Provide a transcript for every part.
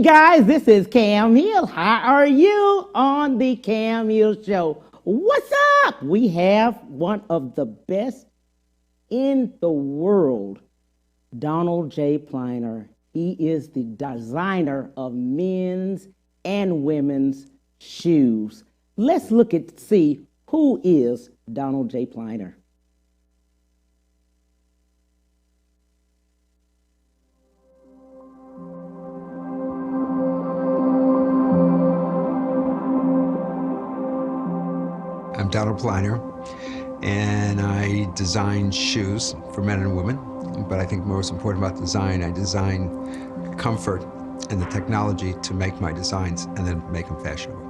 guys, this is Cam Hill. How are you on the Cam Hill Show? What's up? We have one of the best in the world, Donald J. Pliner. He is the designer of men's and women's shoes. Let's look at see who is Donald J. Pliner. I'm Donald Pliner, and I design shoes for men and women. But I think most important about design, I design comfort and the technology to make my designs and then make them fashionable.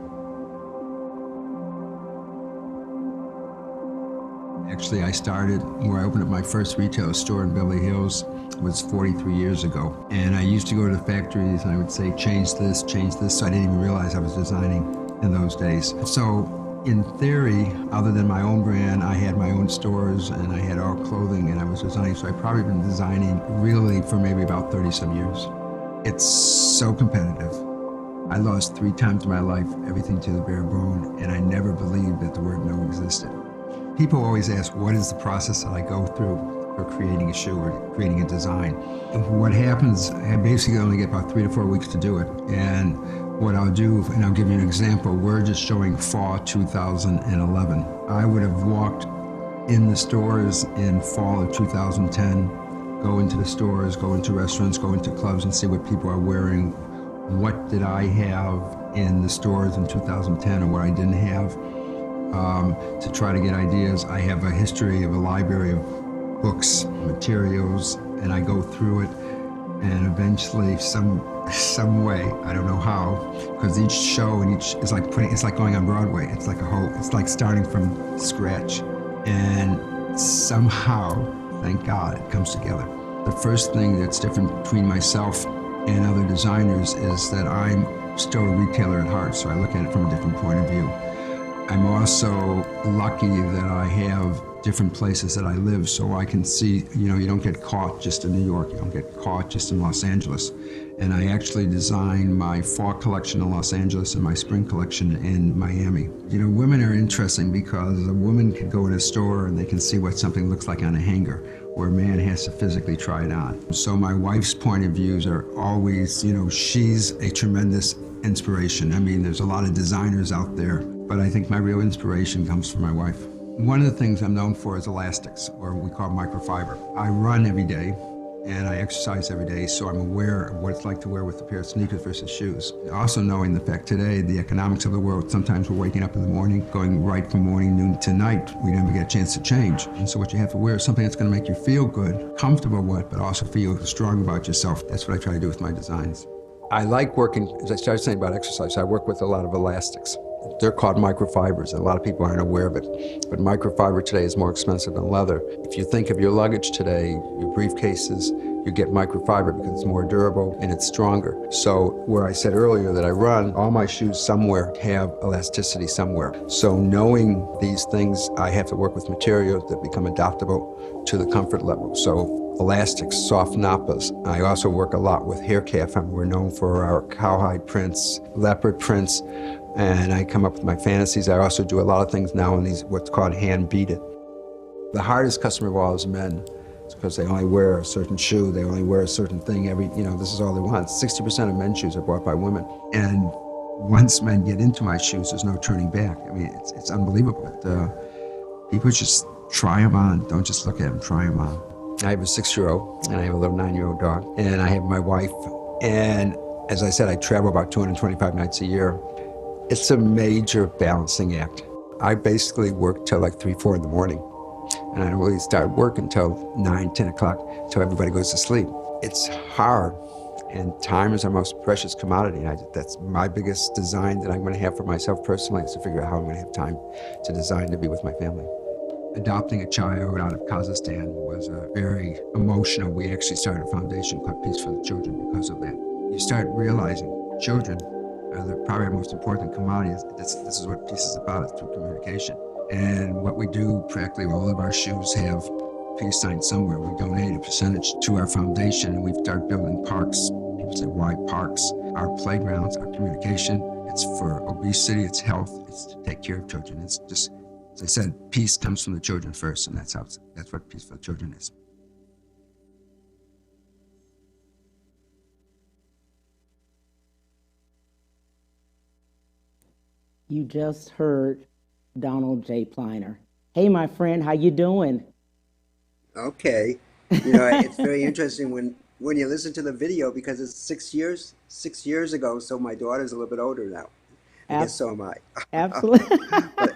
Actually, I started where I opened up my first retail store in Beverly Hills was 43 years ago. And I used to go to the factories and I would say, change this, so I didn't even realize I was designing in those days. So in theory, other than my own brand, I had my own stores and I had all clothing and I was designing. So I've probably been designing really for maybe about 30 some years. It's so competitive. I lost 3 times in my life, everything to the bare bone, and I never believed that the word no existed. People always ask, what is the process that I go through for creating a shoe or creating a design? And what happens, I basically only get about 3 to 4 weeks to do it. And what I'll do, and I'll give you an example, we're just showing fall 2011. I would have walked in the stores in fall of 2010, go into the stores, go into restaurants, go into clubs and see what people are wearing. What did I have in the stores in 2010 or what I didn't have? To try to get ideas. I have a history of a library of books, materials, and I go through it, and eventually some way, I don't know how, because each show and each is it's like going on Broadway. It's like it's like starting from scratch, and somehow, thank God, it comes together. The first thing that's different between myself and other designers is that I'm still a retailer at heart, so I look at it from a different point of view. I'm also lucky that I have different places that I live, so I can see, you don't get caught just in New York, you don't get caught just in Los Angeles. And I actually designed my fall collection in Los Angeles and my spring collection in Miami. Women are interesting because a woman can go in a store and they can see what something looks like on a hanger, where a man has to physically try it on. So my wife's point of views are always, she's a tremendous inspiration. I mean, there's a lot of designers out there, but I think my real inspiration comes from my wife. One of the things I'm known for is elastics, or we call microfiber. I run every day and I exercise every day, so I'm aware of what it's like to wear with a pair of sneakers versus shoes. Also knowing the fact today, the economics of the world, sometimes we're waking up in the morning, going right from morning, noon to night. We never get a chance to change. And so what you have to wear is something that's gonna make you feel good, comfortable with, but also feel strong about yourself. That's what I try to do with my designs. I like working, as I started saying about exercise, I work with a lot of elastics. They're called microfibers. A lot of people aren't aware of it. But microfiber today is more expensive than leather. If you think of your luggage today, your briefcases, you get microfiber because it's more durable and it's stronger. So where I said earlier that I run, all my shoes somewhere have elasticity somewhere. So knowing these things, I have to work with materials that become adaptable to the comfort level. So elastics, soft nappas. I also work a lot with hair calf. We're known for our cowhide prints, leopard prints, and I come up with my fantasies. I also do a lot of things now in these, what's called hand beaded. The hardest customer of all is men. It's because they only wear a certain shoe, they only wear a certain thing this is all they want. 60% of men's shoes are bought by women. And once men get into my shoes, there's no turning back. I mean, it's unbelievable. But, people just try them on, don't just look at them, try them on. I have a 6-year-old and I have a little 9-year-old dog, and I have my wife. And as I said, I travel about 225 nights a year. It's a major balancing act. I basically work till like 3, 4 in the morning. And I don't really start work until 9, 10 o'clock, until everybody goes to sleep. It's hard, and time is our most precious commodity. And that's my biggest design that I'm going to have for myself personally, is to figure out how I'm going to have time to design to be with my family. Adopting a child out of Kazakhstan was very emotional. We actually started a foundation called Peace for the Children because of that. You start realizing children are probably the most important commodity. This is what Peace is about, it's through communication. And what we do, practically all of our shoes have peace signs somewhere. We donate a percentage to our foundation, and we've started building parks people say, why parks? Our playgrounds, our communication. It's for obesity, it's health, it's to take care of children. It's just, as I said, peace comes from the children first, and that's what Peace for the Children is. You just heard Donald J. Pliner. Hey, my friend, how you doing? Okay. It's very interesting when you listen to the video because it's 6 years ago, so my daughter's a little bit older now. I guess Ab- so am I. Absolutely. But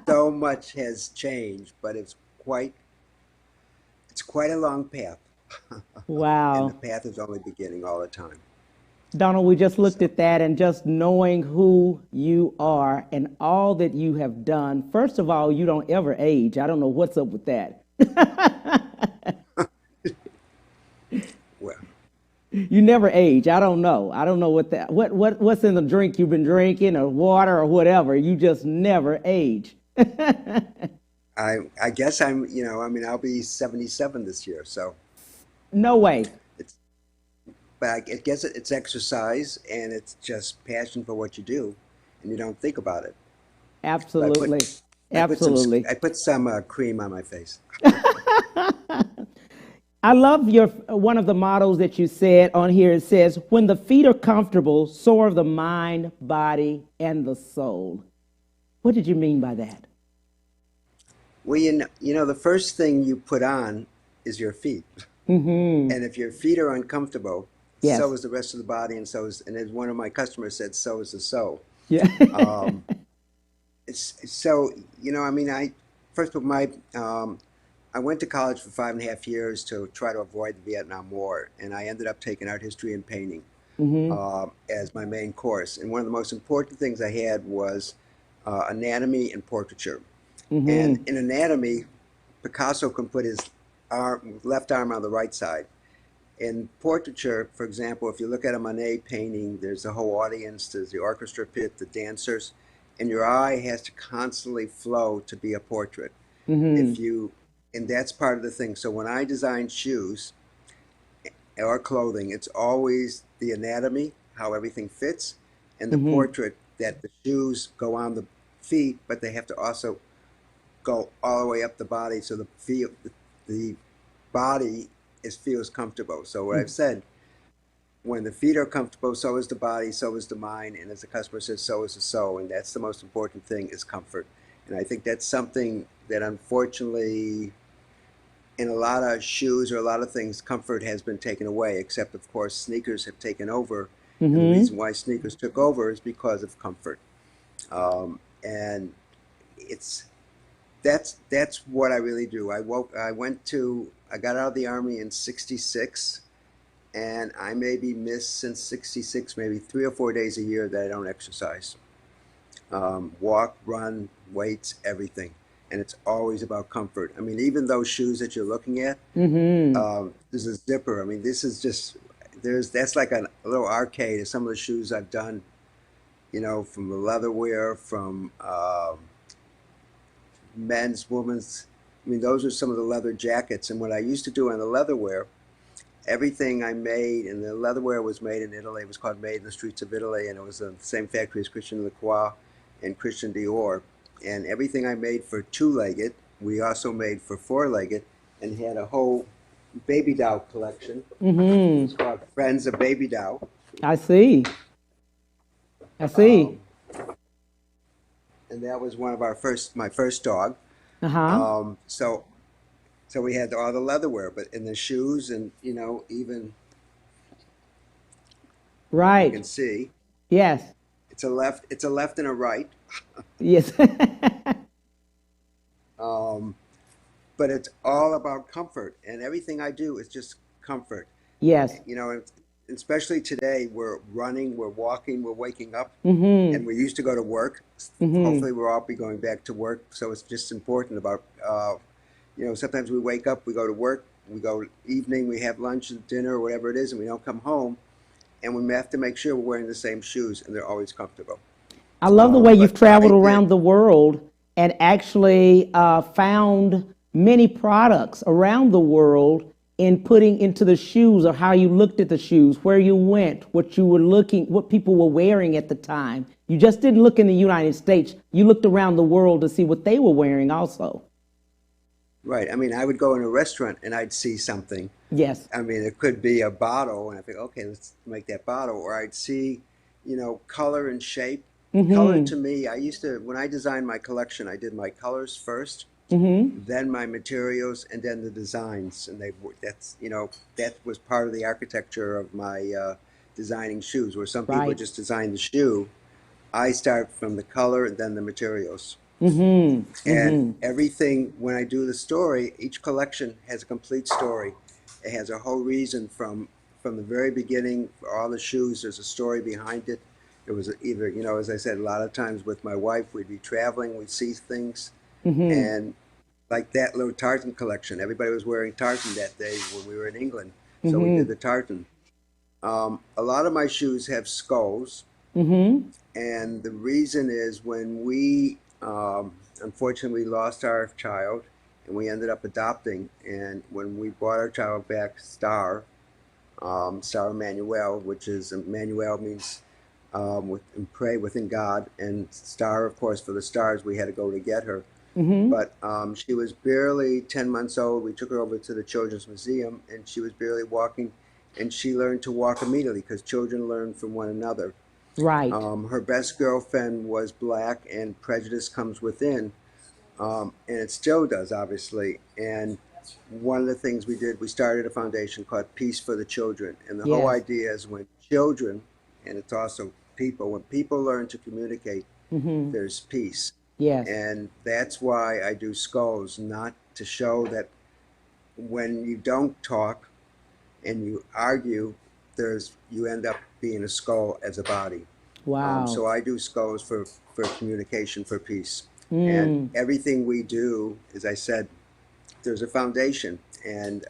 so much has changed, but it's quite a long path. And the Wow. path is only beginning all the time. Donald, we just looked So at that and just knowing who you are and all that you have done. First of all, you don't ever age. I don't know what's up with that. well, You never age. I don't know. I don't know what's in the drink you've been drinking or water or whatever. You just never age. I guess I'll be 77 this year, so No way. it's but I guess it's exercise and it's just passion for what you do, and you don't think about it. So Absolutely. I Absolutely. put some cream on my face. I love your one of the mottos that you said on here. It says, "When the feet are comfortable, so are the mind, body, and the soul." What did you mean by that? Well, the first thing you put on is your feet. Mm-hmm. And if your feet are uncomfortable, so Yes. is the rest of the body, and as one of my customers said, so is the soul. Yeah. Um, it's so, I first of all, I went to college for 5.5 years to try to avoid the Vietnam War, and I ended up taking art history and painting Mm-hmm. as my main course. And one of the most important things I had was anatomy and portraiture. And Mm-hmm. in anatomy, Picasso can put his left arm on the right side. In portraiture, for example, if you look at a Monet painting, there's the whole audience, there's the orchestra pit, the dancers, and your eye has to constantly flow to be a portrait. Mm-hmm. If you, and that's part of the thing. So when I design shoes or clothing, it's always the anatomy, how everything fits, and the Mm-hmm. portrait that the shoes go on the feet, but they have to also go all the way up the body so the body feels comfortable. So what I've said, when the feet are comfortable, so is the body, so is the mind, and as the customer says, so is the soul, and that's the most important thing is comfort. And I think that's something that unfortunately in a lot of shoes or a lot of things, comfort has been taken away, except of course sneakers have taken over. And the Mm-hmm. reason why sneakers took over is because of comfort. And it's that's what I really do. I got out of the army in '66, and I maybe missed since '66 maybe 3 or 4 days a year that I don't exercise. Walk, run, weights, everything, and it's always about comfort. I mean, even those shoes that you're looking at, Mm-hmm. there's a zipper. I mean, this is just there's that's like a little arcade of some of the shoes I've done. From the leatherware, from men's, women's. I mean, those are some of the leather jackets. And what I used to do on the leatherware, everything I made, and the leatherware was made in Italy. It was called Made in the Streets of Italy, and it was the same factory as Christian Lacroix and Christian Dior. And everything I made for two-legged, we also made for four-legged, and had a whole baby doll collection. It was Mm-hmm. called Friends of Baby Doll. I see. I see. Um, and that was my first dog. Uh-huh. So we had all the leatherware, but in the shoes, and even you Right. can see Yes. it's a left and a right. Yes. Um, but it's all about comfort, and everything I do is just comfort. Yes. And especially today, we're running, we're walking, we're waking up, Mm-hmm. and we used to go to work. Mm-hmm. Hopefully, we'll all be going back to work. So it's just important about, sometimes we wake up, we go to work, we go evening, we have lunch and dinner or whatever it is, and we don't come home, and we have to make sure we're wearing the same shoes and they're always comfortable. I love the way you've But I traveled did, around the world and actually found many products around the world in putting into the shoes, or how you looked at the shoes, where you went, what you were looking, what people were wearing at the time. You just didn't look in the United States. You looked around the world to see what they were wearing also. Right. I mean, I would go in a restaurant and I'd see something. Yes. I mean, it could be a bottle, and I think, okay, let's make that bottle. Or I'd see, color and shape. Color Mm-hmm. to me, I used to, when I designed my collection, I did my colors first, Mm-hmm. then my materials, and then the designs. And that was part of the architecture of my designing shoes, where some people Right. just design the shoe. I start from the color and then the materials. Mm-hmm. And Mm-hmm. everything, when I do the story, each collection has a complete story. It has a whole reason from the very beginning. For all the shoes, there's a story behind it. It was either, as I said, a lot of times with my wife, we'd be traveling, we'd see things, Mm-hmm. and like that little tartan collection, everybody was wearing tartan that day when we were in England, so we did Mm-hmm. the tartan. A lot of my shoes have skulls, Mm-hmm. and the reason is when we unfortunately lost our child and we ended up adopting. And when we brought our child back, Star Emmanuel, which is Emmanuel means and pray within God, and star, of course, for the stars, we had to go to get her. Mm-hmm. But she was barely 10 months old. We took her over to the Children's Museum, and she was barely walking, and she learned to walk immediately because children learn from one another. Right. Her best girlfriend was black, and prejudice comes within, and it still does, obviously. And one of the things we did, we started a foundation called Peace for the Children. And the whole Yes. idea is when children, and it's also people, when people learn to communicate, Mm-hmm. there's peace. Yes. And that's why I do skulls, not to show that when you don't talk and you argue, you end up being a skull as a body. Wow. So I do skulls for communication, for peace. And Mm. everything we do, as I said, there's a foundation. And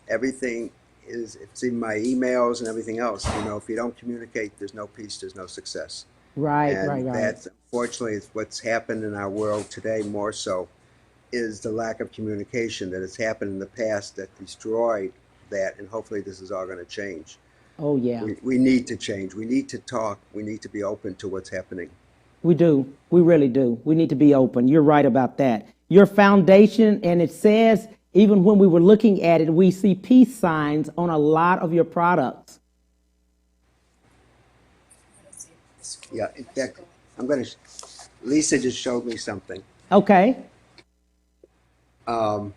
everything it's in my emails and everything else. If you don't communicate, there's no peace, there's no success. Right. Right. And Right. that's unfortunately is what's happened in our world today more so is the lack of communication that has happened in the past that destroyed that. And hopefully this is all going to change. Oh yeah. We need to change. We need to talk. We need to be open to what's happening. We do. We really do. We need to be open. You're right about that. Your foundation, and it says, even when we were looking at it, we see peace signs on a lot of your products. Yeah, in fact, I'm going to. Lisa just showed me something. Okay. Um,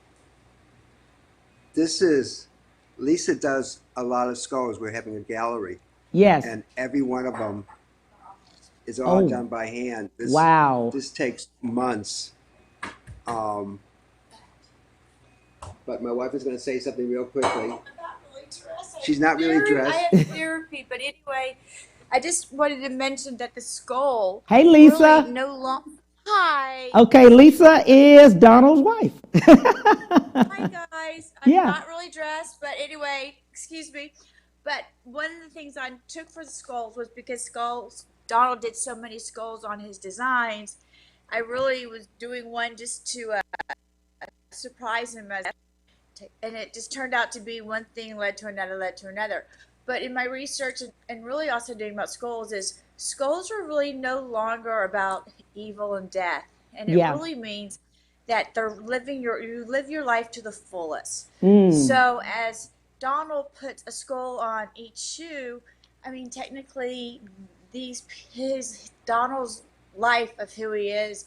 this is Lisa does a lot of skulls. We're having a gallery, Yes. and every one of them is all Oh, done by hand. This wow. this takes months. Um, but my wife is going to say something real quickly. Not really dressed. She's not really I dressed. have therapy, but anyway, I just wanted to mention that the skull Hey, really Lisa. no longer. Hi, Okay, Lisa is Donald's wife. hi guys. I'm Yeah. not really dressed, but anyway, excuse me. But one of the things I took for the skulls was because skulls. Donald did so many skulls on his designs. I really was doing one just to surprise him as and it just turned out to be one thing led to another. But in my research and really also doing about skulls is skulls are really no longer about evil and death, and it Yeah. really means that you live your life to the fullest. Mm. So as Donald puts a skull on each shoe, I mean technically these his Donald's life of who he is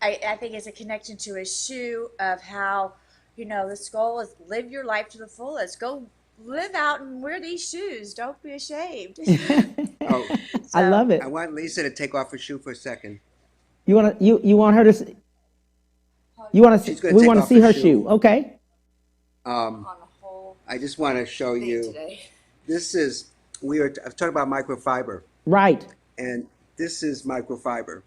I think it's a connection to his shoe of how, the skull is live your life to the fullest. Go live out and wear these shoes. Don't be ashamed. Oh, I So, love I it. want Lisa to take off her shoe for a second. You want her to you want to She's going to we take want to off see her her shoe. shoe. Okay. Um, on the whole I just want to show thing you. today. This is I've talked about microfiber, Right. and this is microfiber.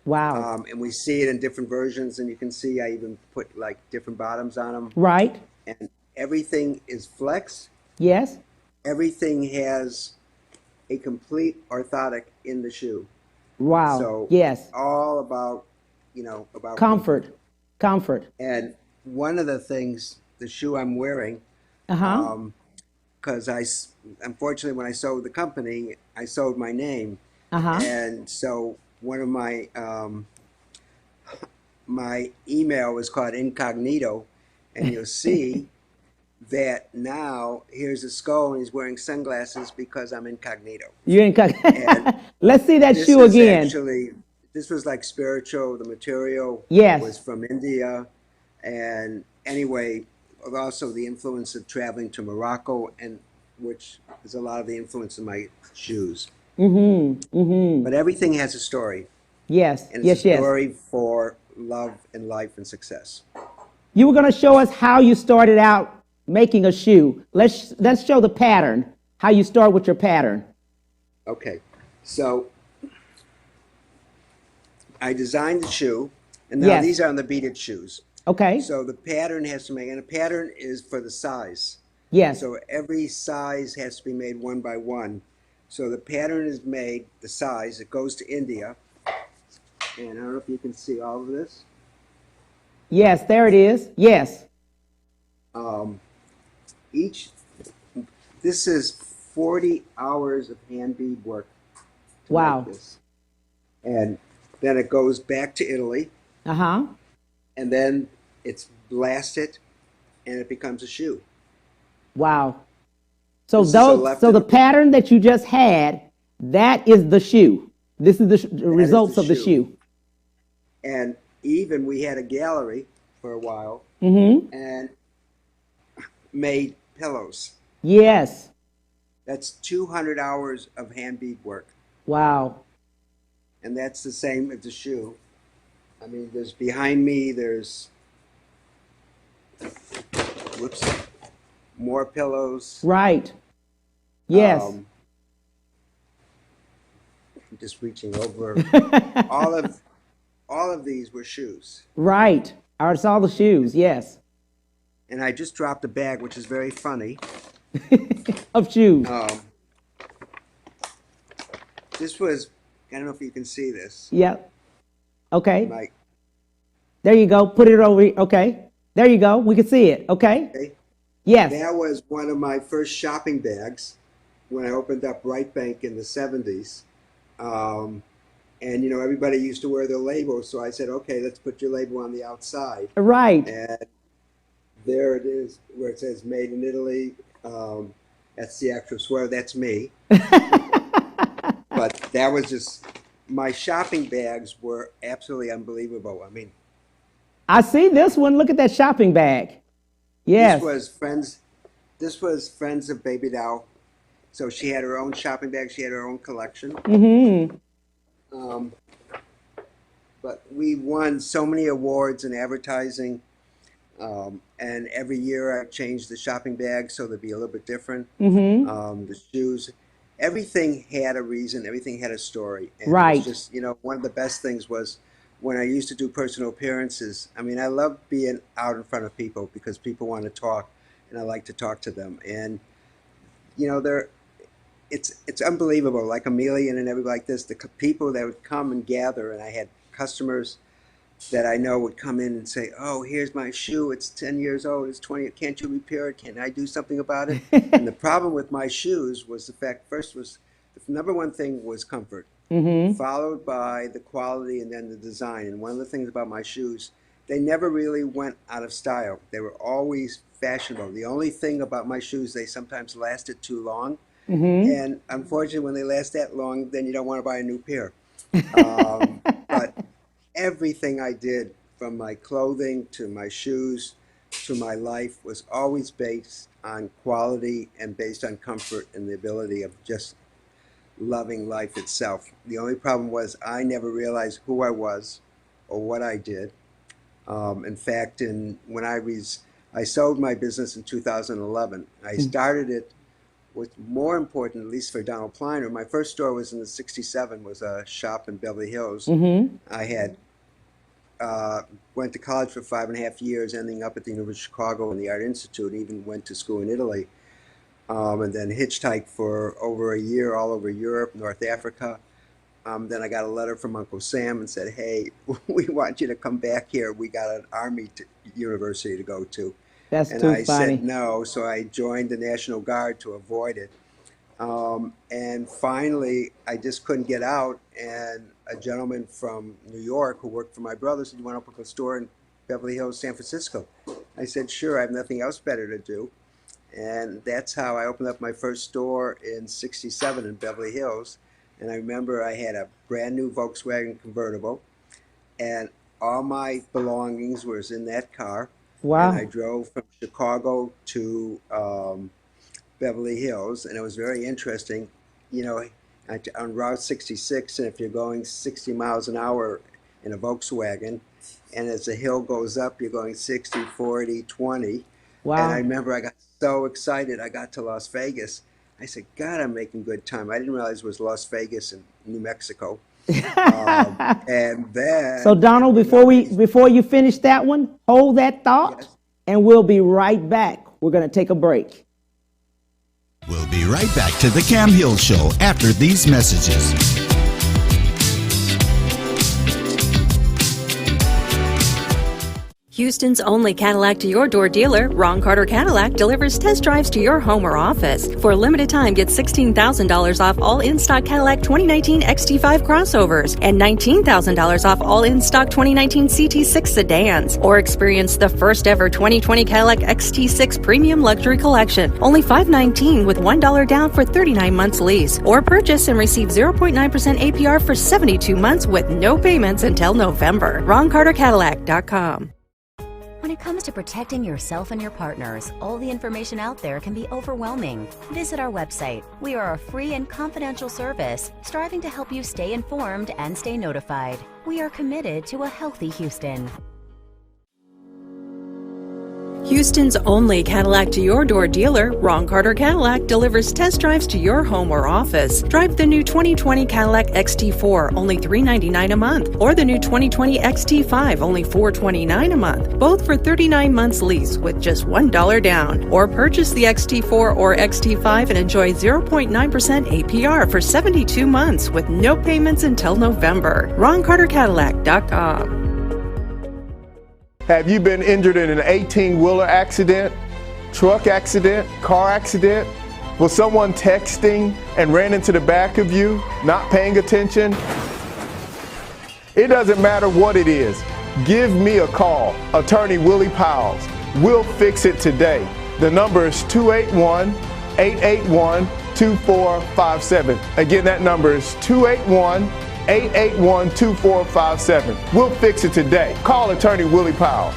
Wow. And we see it in different versions, and you can see I even put like different bottoms on them, Right. and everything is flex. Yes. Everything has a complete orthotic in the shoe, Wow. so it's Yes. all about about comfort. Comfort. Comfort. And one of the things the shoe I'm wearing. Uh-huh. Because unfortunately, when I sold the company, I sold my name, Uh-huh. and so one of my email was called incognito, and you'll see that now here's a skull and he's wearing sunglasses because I'm incognito. You're in And Let's see that this shoe is again. actually this was like spiritual. The material was Yes. from India, and anyway, also the influence of traveling to Morocco, and which is a lot of the influence of my shoes. Mm-hmm. Mm-hmm. But everything has a story, Yes. and it's a Yes, yes. story for love and life and success. You were going to show us how you started out making a shoe. Let's show the pattern. How you start with your pattern. Okay, so I designed the shoe, and now Yes. these are on the beaded shoes. Okay. So the pattern has to make, and a pattern is for the size. Yes. So every size has to be made one by one. So the pattern is made, the size, it goes to India. And I don't know if you can see all of this. Yes, there it is. Yes. Um, each, this is 40 hours of hand bead work to make Wow. this. And then it goes back to Italy, Uh-huh. and then it's blasted, and it becomes a shoe. Wow. So This is a those, left so the and pattern that you just had, that is the shoe. This is the that is the results of the shoe. shoe. And even we had a gallery for a while Mm-hmm. and made pillows. Yes. That's 200 hours of hand bead work. Wow. And that's the same as the shoe. I mean, there's behind me, there's, whoops, more pillows. Right. Yes. I'm just reaching over. all of all of these were shoes. Right. It's all the shoes. Yes. And I just dropped a bag, which is very funny. Of shoes. This was, I don't know if you can see this. Yep. Okay. My, There you go. Put it over. Okay. There you go. We can see it. Okay. okay. Yes. That was one of my first shopping bags when I opened up Right Bank in the 70s. And, you know, everybody used to wear their label. So I said, okay, let's put your label on the outside. Right. And there it is where it says made in Italy. That's the actual sweater. That's me. But that was just, my shopping bags were absolutely unbelievable. I mean, I see this one. Look at that shopping bag. Yes. This was friends of Baby Doll. So she had her own shopping bag. She had her own collection. Mm-hmm. But we won so many awards in advertising. And every year I changed the shopping bag so they'd be a little bit different. Mm-hmm. The shoes, everything had a reason. Everything had a story. And it Right. was just, you know, one of the best things was when I used to do personal appearances. I mean, I love being out in front of people because people want to talk, and I like to talk to them. And you know, it's unbelievable. Like Amelia and everybody like this, the people that would come and gather, and I had customers that I know would come in and say, "Oh, here's my shoe. It's 10 years old. It's 20. Can't you repair it? Can I do something about it?" And the problem with my shoes was the fact, first was the number one thing was comfort, Mm-hmm. followed by the quality and then the design. And one of the things about my shoes, they never really went out of style. They were always fashionable. The only thing about my shoes, they sometimes lasted too long. Mm-hmm. And unfortunately, when they last that long, then you don't want to buy a new pair. But everything I did, from my clothing to my shoes to my life, was always based on quality and based on comfort and the ability of just loving life itself. The only problem was I never realized who I was or what I did. In fact, when I sold my business in 2011. I started it. What's more important, at least for Donald Pliner, my first store was in the 67, was a shop in Beverly Hills. Mm-hmm. I had went to college for 5.5 years, ending up at the University of Chicago in the Art Institute, even went to school in Italy, and then hitchhiked for over a year all over Europe, North Africa. Then I got a letter from Uncle Sam and said, "Hey, we want you to come back here. We got an army university to go to." That's And too I funny. said no, so I joined the National Guard to avoid it. And finally, I just couldn't get out. And a gentleman from New York who worked for my brother said, "You want to open a store in Beverly Hills, San Francisco?" I said, "Sure, I have nothing else better to do." And that's how I opened up my first store in '67 in Beverly Hills. And I remember I had a brand new Volkswagen convertible, and all my belongings was in that car. And I Wow. drove from Chicago to Beverly Hills, and it was very interesting. You know, on Route 66, and if you're going 60 miles an hour in a Volkswagen, and as the hill goes up, you're going 60, 40, 20. And I Wow. remember I got so excited. I got to Las Vegas. I said, God, I'm making good time. I didn't realize it was Las Vegas in New Mexico. And So then it Donald, was amazing. before you finish that one, hold that thought, Yes. and we'll be right back. We're gonna take a break. We'll be right back to the Cam Hill Show after these messages. Houston's only Cadillac to your door dealer, Ron Carter Cadillac, delivers test drives to your home or office. For a limited time, get $16,000 off all in-stock Cadillac 2019 XT5 crossovers and $19,000 off all in-stock 2019 CT6 sedans. Or experience the first ever 2020 Cadillac XT6 Premium Luxury Collection, only $519 with $1 down for 39 months lease. Or purchase and receive 0.9% APR for 72 months with no payments until November. RonCarterCadillac.com. When it comes to protecting yourself and your partners, all the information out there can be overwhelming. Visit our website. We are a free and confidential service, striving to help you stay informed and stay notified. We are committed to a healthy Houston. Houston's only Cadillac to your door dealer, Ron Carter Cadillac, delivers test drives to your home or office. Drive the new 2020 Cadillac XT4, only $399 a month, or the new 2020 XT5, only $429 a month, both for 39 months lease with just $1 down. Or purchase the XT4 or XT5 and enjoy 0.9% APR for 72 months with no payments until November. RonCarterCadillac.com. Have you been injured in an 18-wheeler accident, truck accident, car accident? Was someone texting and ran into the back of you, not paying attention? It doesn't matter what it is. Give me a call, Attorney Willie Powles. We'll fix it today. The number is 281-881-2457. Again, that number is 281-881-2457. We'll fix it today. Call Attorney Willie Powles.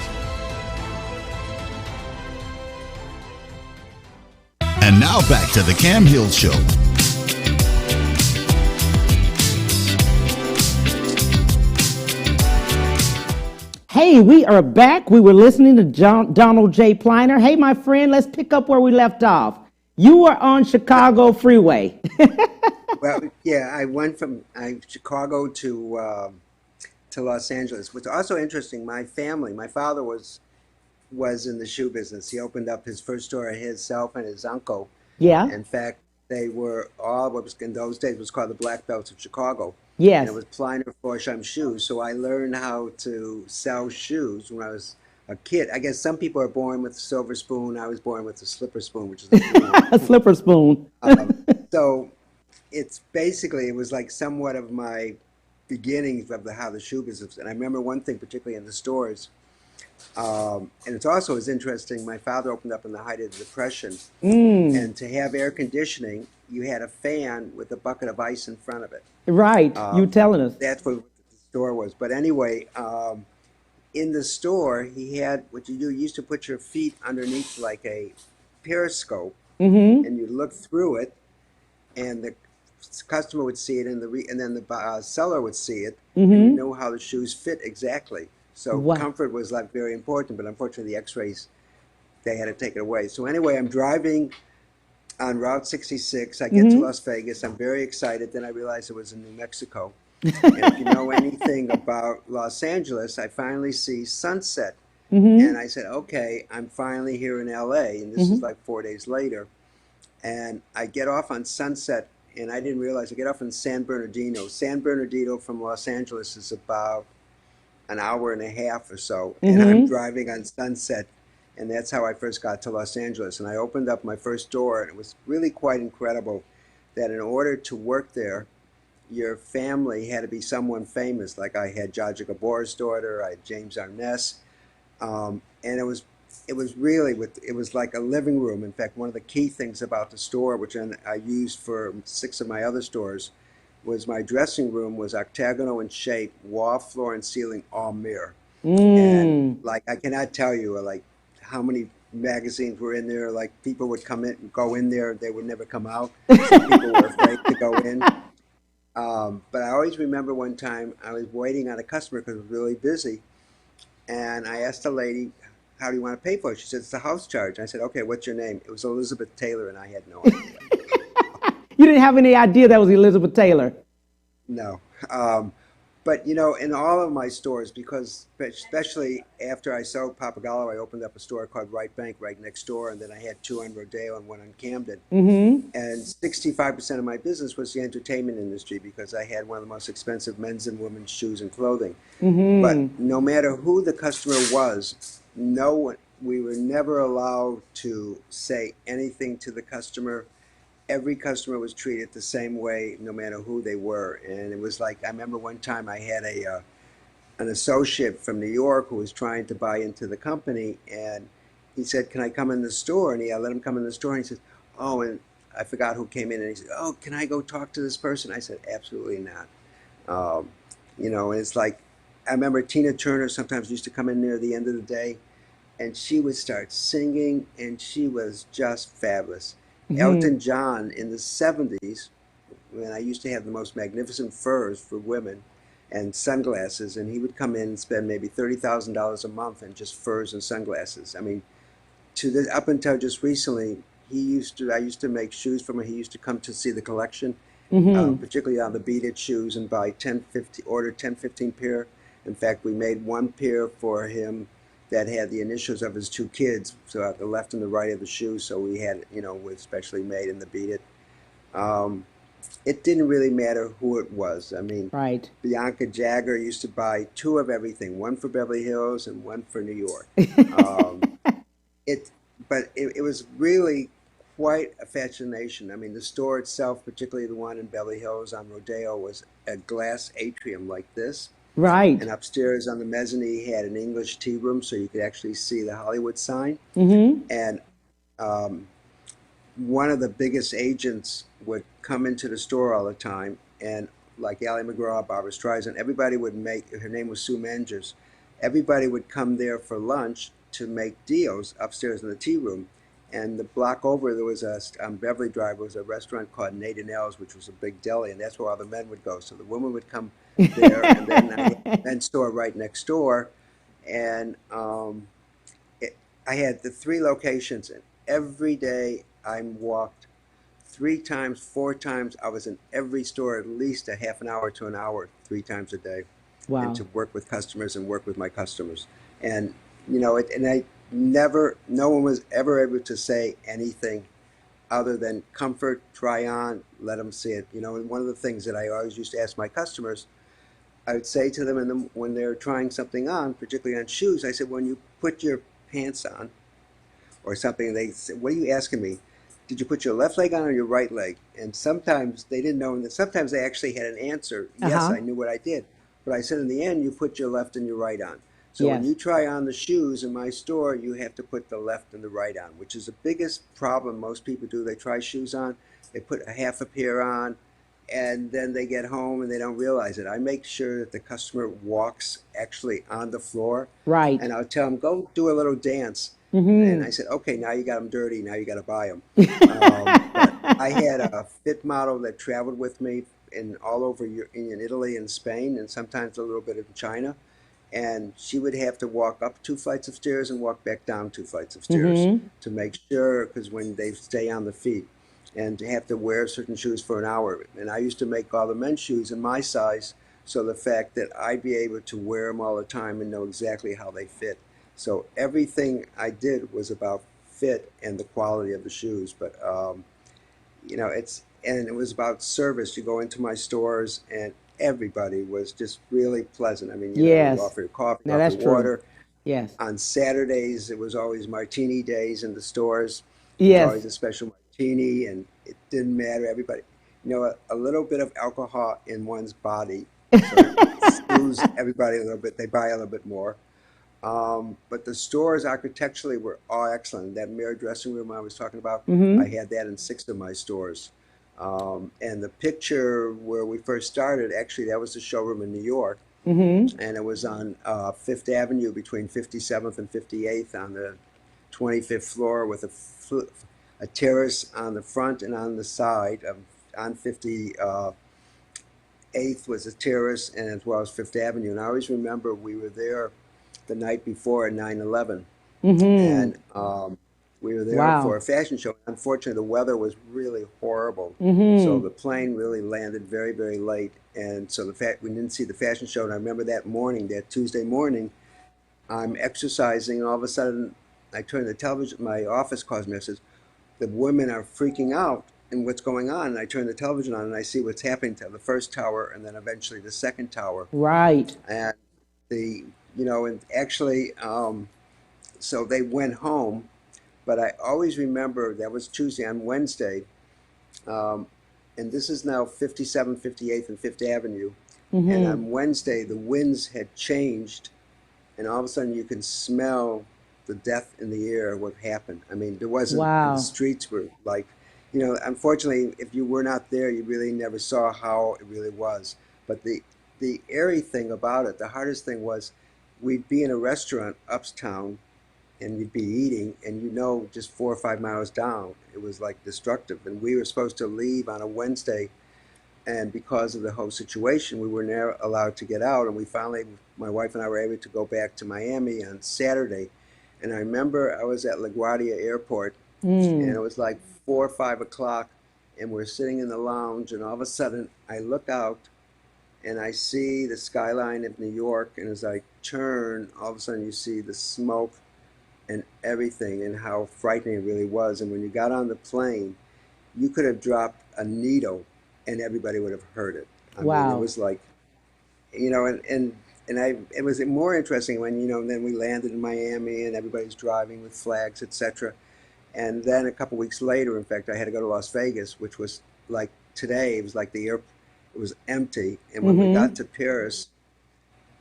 And now back to the Cam Hill Show. Hey, we are back. We were listening to Donald J. Pliner. Hey, my friend, let's pick up where we left off. You were on Chicago Freeway. Well, yeah, I went from Chicago to Los Angeles. What's also interesting, my family, my father was in the shoe business. He opened up his first store, himself and his uncle. Yeah. In fact, they were all what was in those days was called the Black Belts of Chicago. Yes. And it was Pliner Forsham shoes. So I learned how to sell shoes when I was a kid. I guess some people are born with a silver spoon. I was born with a slipper spoon, which is a spoon. A slipper spoon. So it's basically, it was like somewhat of my beginnings of how the shoe business. And I remember one thing, particularly in the stores, and it's also as interesting, my father opened up in the height of the Depression, and to have air conditioning, you had a fan with a bucket of ice in front of it. Right. You telling us. That's what the store was. But anyway, in the store, he had what you do. You used to put your feet underneath like a periscope, and you look through it, and the customer would see it, and then the seller would see it, and you know how the shoes fit exactly. So Wow. comfort was like very important, but unfortunately the X-rays, they had to take it away. So anyway, I'm driving on Route 66. I get to Las Vegas. I'm very excited. Then I realized it was in New Mexico. And if you know anything about Los Angeles, I finally see sunset. And I said, okay, I'm finally here in LA. And this is like 4 days later. And I get off on Sunset, and I didn't realize I get off in San Bernardino. San Bernardino from Los Angeles is about an hour and a half or so. And I'm driving on Sunset. And that's how I first got to Los Angeles. And I opened up my first store, and it was really quite incredible that in order to work there, your family had to be someone famous. Like I had Jaja Gabor's daughter, I had James Arness, and it was really it was like a living room. In fact, one of the key things about the store, which I used for 6 of my other stores, was my dressing room was octagonal in shape, wall, floor, and ceiling all mirror. And like I cannot tell you like how many magazines were in there. Like people would come in, go in there, they would never come out. Some people were afraid to go in. But I always remember one time I was waiting on a customer because I was really busy, and I asked the lady, "How do you want to pay for it?" She said, "It's a house charge." I said, "Okay, what's your name?" It was Elizabeth Taylor, and I had no idea. You didn't have any idea that was Elizabeth Taylor. No. But in all of my stores, because especially after I sold Papagallo, I opened up a store called Right Bank right next door, and then I had 2 on Rodeo and 1 on Camden. And 65% of my business was the entertainment industry because I had one of the most expensive men's and women's shoes and clothing. But no matter who the customer was, no one, we were never allowed to say anything to the customer. Every customer was treated the same way, no matter who they were. And it was like, I remember one time I had an associate from New York who was trying to buy into the company, and he said, "Can I come in the store?" And I let him come in the store, and he said, "Oh," and I forgot who came in, and he said, "Oh, can I go talk to this person?" I said, "Absolutely not." Um, and it's like, I remember Tina Turner sometimes used to come in near the end of the day, and she would start singing, and she was just fabulous. Elton John in the 70s, when I used to have the most magnificent furs for women and sunglasses, and he would come in and spend maybe $30,000 a month in just furs and sunglasses. I mean, up until just recently, I used to make shoes for him. He used to come to see the collection, particularly on the beaded shoes, and buy 10, 15 pair. In fact, we made one pair for him that had the initials of his 2 kids, so at the left and the right of the shoe. So we had, was specially made in the beaded. It didn't really matter who it was. I mean, Right. Bianca Jagger used to buy 2 of everything, one for Beverly Hills and one for New York. Um, but it was really quite a fascination. I mean, the store itself, particularly the one in Beverly Hills on Rodeo, was a glass atrium like this. Right. And upstairs on the mezzanine, he had an English tea room so you could actually see the Hollywood sign. And um, one of the biggest agents would come into the store all the time, and like Ally McGraw, Barbara Streisand, everybody would her name was Sue Mangers, everybody would come there for lunch to make deals upstairs in the tea room. And the block over, there was on Beverly Drive, was a restaurant called Nate and L's, which was a big deli, and that's where all the men would go. So the women would come there, and then I had a men's store right next door. And I had the 3 locations, and every day I walked 3 times, 4 times. I was in every store at least a half an hour to an hour, 3 times a day, Wow. and to work with customers and work with my customers. And no one was ever able to say anything other than comfort, try on, let them see it. And one of the things that I always used to ask my customers, I would say to them when they're trying something on, particularly on shoes, I said, when you put your pants on or something, they said, "What are you asking me? Did you put your left leg on or your right leg?" And sometimes they didn't know, and sometimes they actually had an answer. Yes, I knew what I did. But I said, in the end, you put your left and your right on. So when Yes. you try on the shoes in my store, you have to put the left and the right on, which is the biggest problem most people do. They try shoes on, they put a half a pair on, and then they get home and they don't realize it. I make sure that the customer walks actually on the floor, Right. and I'll tell them, "Go do a little dance." And I said, "Okay, now you got them dirty. Now you got to buy them." But I had a fit model that traveled with me all over in Italy and Spain, and sometimes a little bit in China. And she would have to walk up 2 flights of stairs and walk back down 2 flights of stairs to make sure, because when they stay on the feet, and to have to wear certain shoes for an hour. And I used to make all the men's shoes in my size, so the fact that I'd be able to wear them all the time and know exactly how they fit. So everything I did was about fit and the quality of the shoes. But and it was about service. You go into my stores, and everybody was just really pleasant. I mean, you Yes. offer coffee, Now offer that's true. water. Yes. On Saturdays, it was always martini days in the stores. There was always Yes. a special martini, and it didn't matter. Everybody, a little bit of alcohol in one's body sort of soothes everybody a little bit. They buy a little bit more. But the stores architecturally were all excellent. That mirror dressing room I was talking about, I had that in 6 of my stores. And the picture where we first started, actually, that was the showroom in New York. And it was on Fifth Avenue between 57th and 58th on the 25th floor with a terrace on the front and on the side. On 58th was a terrace, and as well as Fifth Avenue. And I always remember we were there the night before 9/11, and we were there for Wow. a fashion show. Unfortunately, the weather was really horrible, so the plane really landed very, very late, and so we didn't see the fashion show. And I remember that morning, that Tuesday morning, I'm exercising, and all of a sudden, I turn the television. My office calls me and says, "The women are freaking out." And what's going on? And I turn the television on and I see what's happening to the first tower and then eventually the second tower. Right. And and actually, so they went home, but I always remember that was Tuesday. On Wednesday, and this is now 57th, 58th, and Fifth Avenue. And on Wednesday, the winds had changed, and all of a sudden you can smell the death in the air of what happened. I mean, there wasn't, and Wow. the streets were like, unfortunately, if you were not there, you really never saw how it really was. But the airy thing about it, the hardest thing was we'd be in a restaurant uptown and you'd be eating, and just 4 or 5 miles down, it was like destructive. And we were supposed to leave on a Wednesday, and because of the whole situation, we were never allowed to get out. And we finally, my wife and I were able to go back to Miami on Saturday. And I remember I was at LaGuardia Airport, and it was like 4 or 5 o'clock, and we're sitting in the lounge, and all of a sudden I look out and I see the skyline of New York, and as I turn, all of a sudden you see the smoke and everything, and how frightening it really was. And when you got on the plane, you could have dropped a needle and everybody would have heard it. I mean, it Wow. was like, it was more interesting when, then we landed in Miami and everybody's driving with flags, etc. And then a couple weeks later, in fact, I had to go to Las Vegas, which was like today, it was like it was empty. And when we got to Paris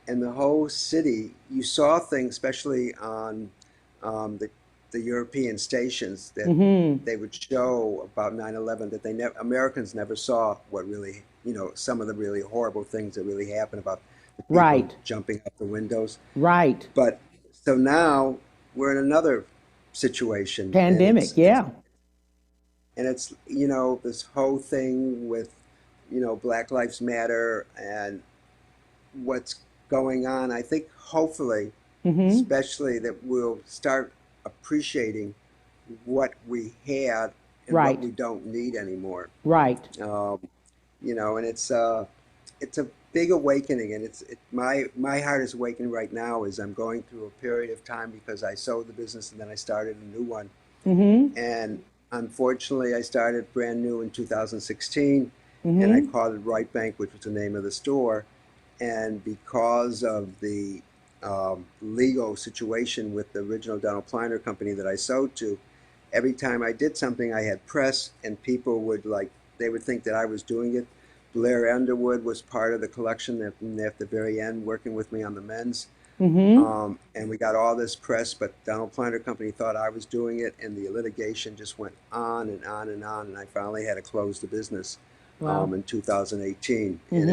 and the whole city, you saw things, especially on the European stations, that they would show about 9/11 that Americans never saw what really, some of the really horrible things that really happened about the people Right. jumping out the windows. Right. But so now we're in another situation, and Pandemic. Yeah. it's this whole thing with Black Lives Matter and what's going on. I think hopefully, especially, that we'll start appreciating what we had and Right. what we don't need anymore. Right. And it's a big awakening, and my heart is awakening right now as I'm going through a period of time, because I sold the business and then I started a new one. And unfortunately, I started brand new in 2016, and I called it Right Bank, which was the name of the store. And because of the legal situation with the original Donald Pliner company that I sold to, every time I did something, I had press, and people would they would think that I was doing it. Blair Underwood was part of the collection at the very end, working with me on the men's. And we got all this press, but Donald Pliner Company thought I was doing it, and the litigation just went on and on and on, and I finally had to close the business in 2018. And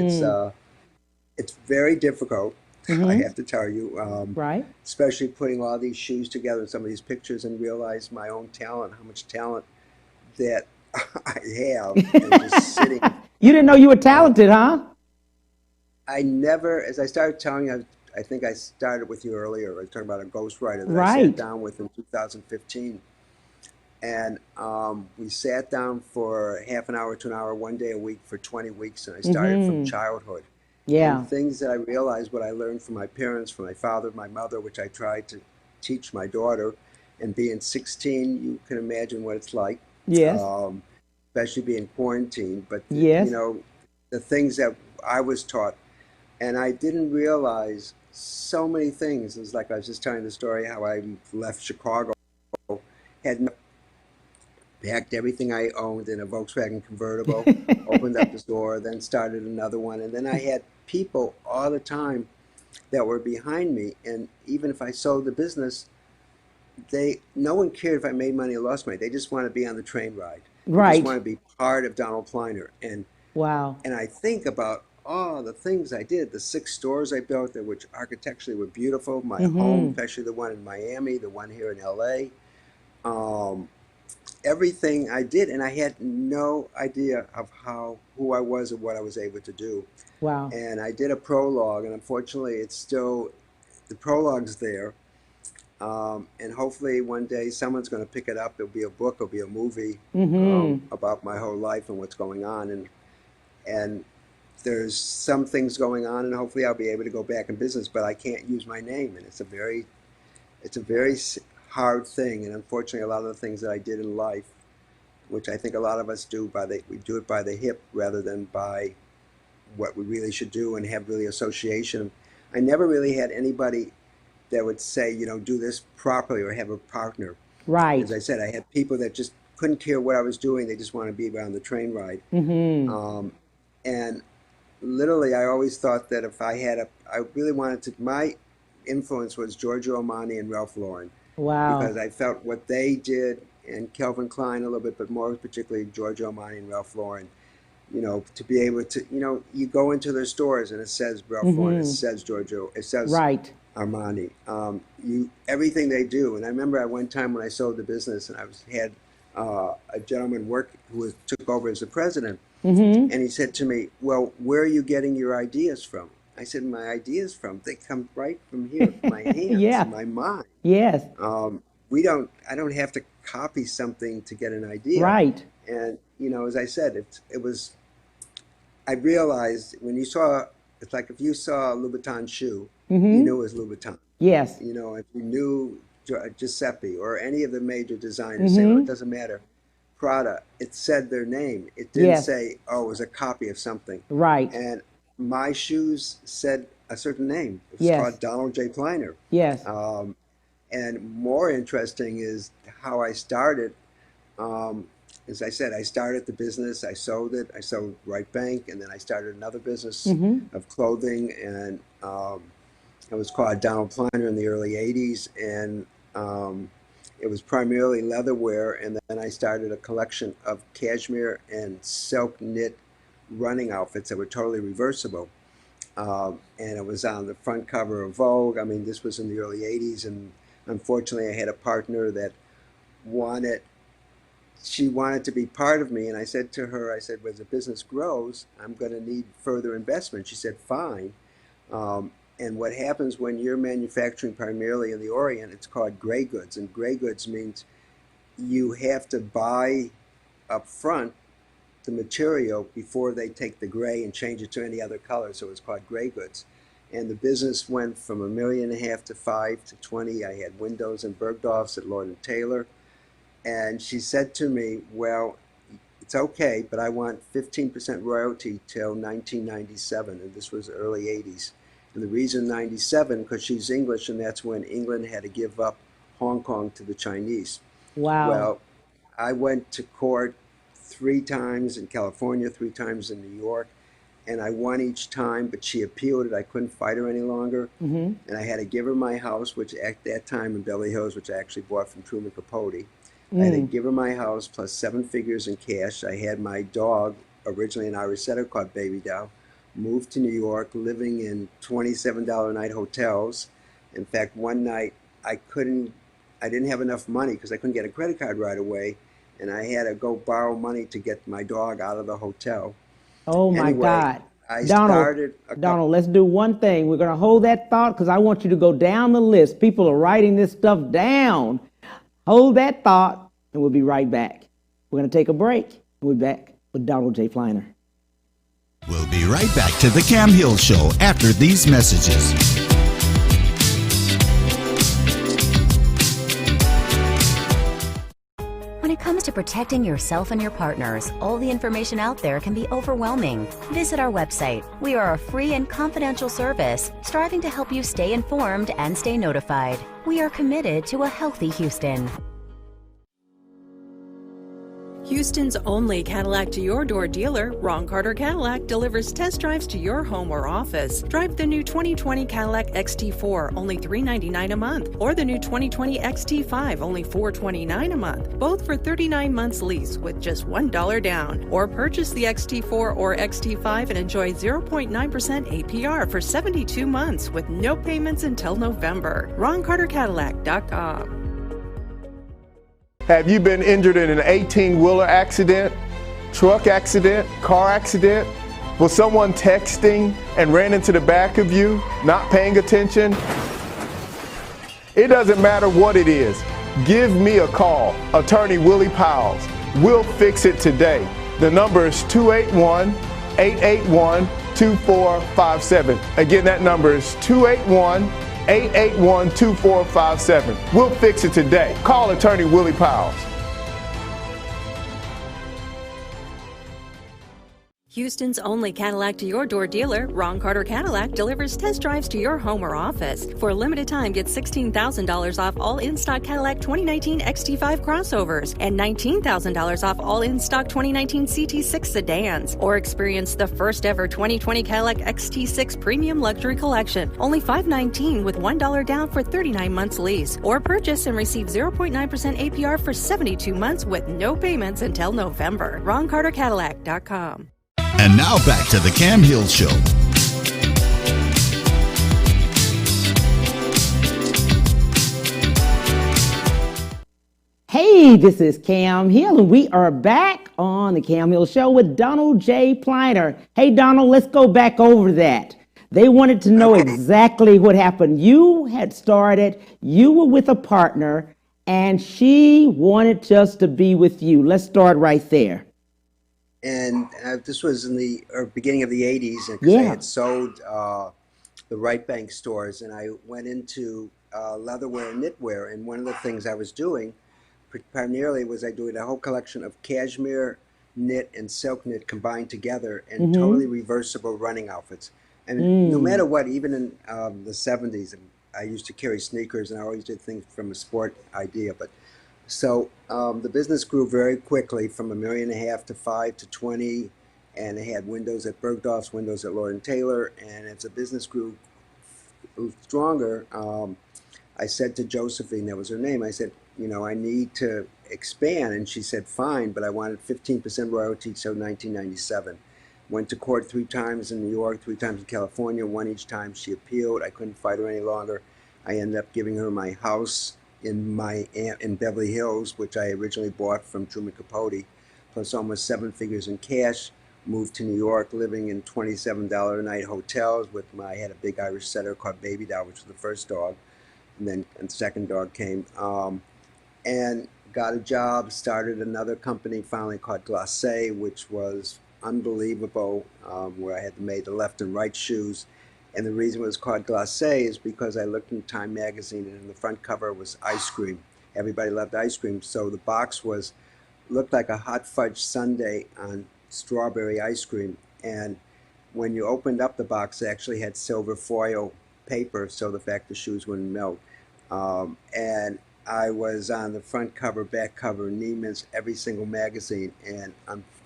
it's very difficult, I have to tell you, Right. especially putting all these shoes together and some of these pictures, and realize my own talent, how much talent that I have, and just sitting. You didn't know you were talented, huh? I never, as I started telling you, I think I started with you earlier. I was talking about a ghostwriter that I sat Right. down with in 2015. And we sat down for half an hour to an hour, one day a week for 20 weeks. And I started from childhood. Yeah. And things that I realized, what I learned from my parents, from my father, my mother, which I tried to teach my daughter. And being 16, you can imagine what it's like. Yes. Especially being quarantined. But, Yes. the things that I was taught. And I didn't realize so many things. It's like I was just telling the story how I left Chicago, had packed everything I owned in a Volkswagen convertible, opened up the store, then started another one. And then I had people all the time that were behind me. And even if I sold the business, no one cared if I made money or lost money. They just want to be on the train ride. They Right. just want to be part of Donald Pliner. Wow. And I think about all the things I did, the 6 stores I built, which architecturally were beautiful, my home, especially the one in Miami, the one here in LA, everything I did, and I had no idea of who I was or what I was able to do. Wow. And I did a prologue, and unfortunately it's still, the prologue's there. And hopefully one day someone's going to pick it up. It'll be a book, it'll be a movie about my whole life and what's going on. And there's some things going on, and hopefully I'll be able to go back in business, but I can't use my name. And it's a very hard thing. And unfortunately, a lot of the things that I did in life, which I think a lot of us do, we do it by the hip rather than by what we really should do and have really association. I never really had anybody that would say, do this properly or have a partner. Right. As I said, I had people that just couldn't care what I was doing. They just wanted to be around the train ride. And literally, I always thought that if I really wanted to, my influence was Giorgio Armani and Ralph Lauren. Wow. Because I felt what they did, and Calvin Klein a little bit, but more particularly Giorgio Armani and Ralph Lauren, to be able to, you go into their stores and it says Ralph Lauren, it says Giorgio, it says right. Armani, everything they do. And I remember at one time when I sold the business, and I had a gentleman who took over as the president, and he said to me, "Well, where are you getting your ideas from?" I said, "My ideas they come right from here, from my hands, my mind." Yes. I don't have to copy something to get an idea. Right. And as I said, I realized when it's like if you saw a Louboutin shoe, you knew it was Louboutin. Yes. If you knew Giuseppe or any of the major designers, it doesn't matter. Prada, it said their name. It didn't say, it was a copy of something. Right. And my shoes said a certain name. It was called Donald J. Pliner. Yes. And more interesting is how I started. As I said, I started the business. I sold it. I sold Right Bank, and then I started another business of clothing, and it was called Donald Pliner in the early '80s, and it was primarily leatherwear. And then I started a collection of cashmere and silk knit running outfits that were totally reversible. And it was on the front cover of Vogue. I mean, this was in the early '80s, and unfortunately, I had a partner that she wanted to be part of me, and I said to her, as the business grows, I'm going to need further investment. She said, fine. And what happens when you're manufacturing primarily in the Orient, it's called gray goods, and gray goods means you have to buy up front the material before they take the gray and change it to any other color, so it's called gray goods. And the business went from $1.5 million to 5 to 20. I had windows and Bergdorf's at Lord & Taylor. And she said to me, well, it's okay, but I want 15% royalty till 1997. And this was early 80s. And the reason 97, because she's English, and that's when England had to give up Hong Kong to the Chinese. Wow. Well, I went to court 3 times in California, 3 times in New York. And I won each time, but she appealed it. I couldn't fight her any longer. And I had to give her my house, which at that time in Beverly Hills, which I actually bought from Truman Capote. I had to give her my house plus 7 figures in cash. I had my dog, originally an Irish setter called Baby Doll, moved to New York, living in $27 a night hotels. In fact, one night I didn't have enough money because I couldn't get a credit card right away. And I had to go borrow money to get my dog out of the hotel. Oh my Anyway, God. I Donald, started let's do one thing. We're going to hold that thought because I want you to go down the list. People are writing this stuff down. Hold that thought, and we'll be right back. We're going to take a break, and we'll be back with Donald J. Pliner. We'll be right back to the Cam Hill Show after these messages. When it comes to protecting yourself and your partners, all the information out there can be overwhelming. Visit our website. We are a free and confidential service striving to help you stay informed and stay notified. We are committed to a healthy Houston. Houston's only Cadillac to your door dealer, Ron Carter Cadillac, delivers test drives to your home or office. Drive the new 2020 Cadillac XT4, only $399 a month, or the new 2020 XT5, only $429 a month, both for 39 months lease with just $1 down. Or purchase the XT4 or XT5 and enjoy 0.9% APR for 72 months with no payments until November. RonCarterCadillac.com. Have you been injured in an 18-wheeler accident, truck accident, car accident? Was someone texting and ran into the back of you, not paying attention? It doesn't matter what it is. Give me a call, Attorney Willie Powles. We'll fix it today. The number is 281-881-2457. Again, that number is 281-881-2457. We'll fix it today. Call Attorney Willie Powles. Houston's only Cadillac to your door dealer, Ron Carter Cadillac, delivers test drives to your home or office. For a limited time, get $16,000 off all in-stock Cadillac 2019 XT5 crossovers and $19,000 off all in-stock 2019 CT6 sedans. Or experience the first ever 2020 Cadillac XT6 Premium Luxury Collection, only $519 with $1 down for 39 months lease. Or purchase and receive 0.9% APR for 72 months with no payments until November. RonCarterCadillac.com. And now back to the Cam Hill Show. Hey, this is Cam Hill, and we are back on the Cam Hill Show with Donald J. Pliner. Hey, Donald, let's go back over that. They wanted to know exactly what happened. You had started, you were with a partner, and she wanted just to be with you. Let's start right there. And this was in the beginning of the 80s, because I had sold the Right Bank stores, and I went into leatherware and knitwear. And one of the things I was doing primarily was I doing a whole collection of cashmere knit and silk knit combined together, and totally reversible running outfits. And no matter what, even in the 70s, I used to carry sneakers, and I always did things from a sport idea. But so the business grew very quickly from $1.5 million to 5 to 20, and it had windows at Bergdorf's, windows at Lord & Taylor. And as the business grew stronger, I said to Josephine, that was her name, I said, you know, I need to expand. And she said, fine, but I wanted 15% royalty till 1997. Went to court 3 times in New York, 3 times in California, 1 each time. She appealed. I couldn't fight her any longer. I ended up giving her my house in Beverly Hills, which I originally bought from Truman Capote, plus almost 7 figures in cash. Moved to New York, living in $27 a night hotels with I had a big Irish setter called Baby Doll, which was the first dog, and then the second dog came, and got a job, started another company finally called Glacé, which was unbelievable, where I had made the left and right shoes. And the reason it was called Glacé is because I looked in Time magazine, and in the front cover was ice cream. Everybody loved ice cream, so the box looked like a hot fudge sundae on strawberry ice cream. And when you opened up the box, it actually had silver foil paper, so the fact the shoes wouldn't melt. And I was on the front cover, back cover, Neiman's, every single magazine, and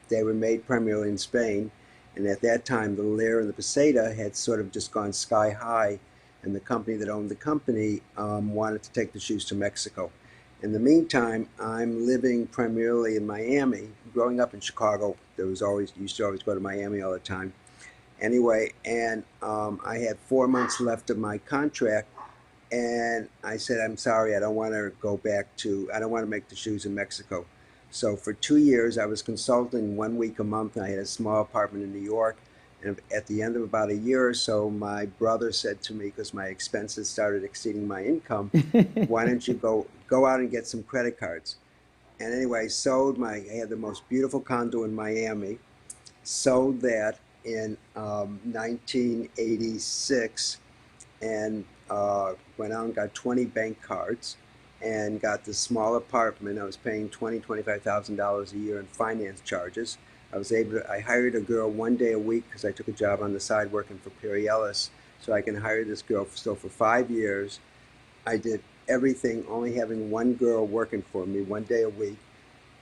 they were made primarily in Spain. And at that time, the lira and the peseta had sort of just gone sky high, and the company that owned the company wanted to take the shoes to Mexico. In the meantime, I'm living primarily in Miami. Growing up in Chicago, used to always go to Miami all the time. Anyway, and I had 4 months left of my contract, and I said, I'm sorry, I don't want to make the shoes in Mexico. So for 2 years, I was consulting 1 week a month. I had a small apartment in New York. And at the end of about a year or so, my brother said to me, because my expenses started exceeding my income, why don't you go out and get some credit cards? And anyway, I had the most beautiful condo in Miami, sold that in 1986, and went out and got 20 bank cards. and got this small apartment. I was paying $25,000 a year in finance charges. I hired a girl 1 day a week because I took a job on the side working for Perry Ellis. So I can hire this girl. So for 5 years, I did everything, only having one girl working for me 1 day a week.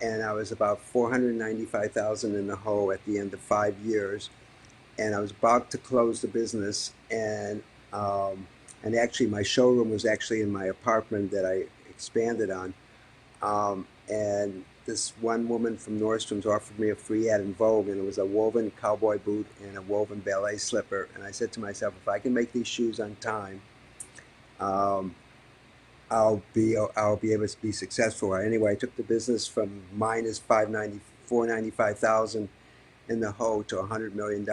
And I was about 495,000 in the hole at the end of 5 years. And I was about to close the business, and actually my showroom was actually in my apartment that I expanded on. And this one woman from Nordstrom's offered me a free ad in Vogue, and it was a woven cowboy boot and a woven ballet slipper. And I said to myself, if I can make these shoes on time, I'll be able to be successful. Anyway, I took the business from minus 495,000 in the hole to $100 million.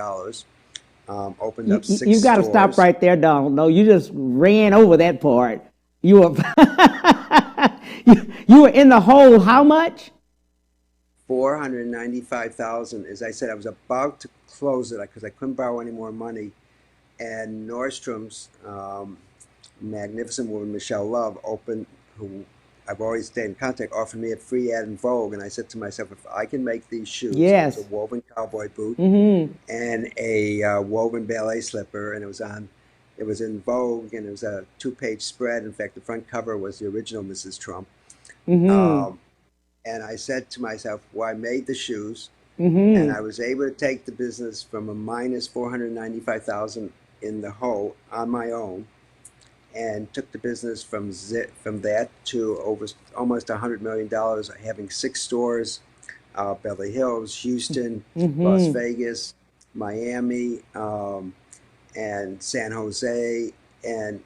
Opened up 6 You got to stop stores. right there, Donald. No, you just ran over that part. You were you were in the hole. How much? 495,000. As I said, I was about to close it because I couldn't borrow any more money. And Nordstrom's magnificent woman, Michelle Love, who I've always stayed in contact, offered me a free ad in Vogue. And I said to myself, if I can make these shoes, Yes. it was a woven cowboy boot Mm-hmm. and a woven ballet slipper, and it was in Vogue, and it was a 2-page spread. In fact, the front cover was the original Mrs. Trump. Mm-hmm. And I said to myself, well, I made the shoes, Mm-hmm. and I was able to take the business from a minus 495,000 in the hole on my own, and took the business from that to over almost $100 million, having 6 stores, Beverly Hills, Houston, Mm-hmm. Las Vegas, Miami, and San Jose, and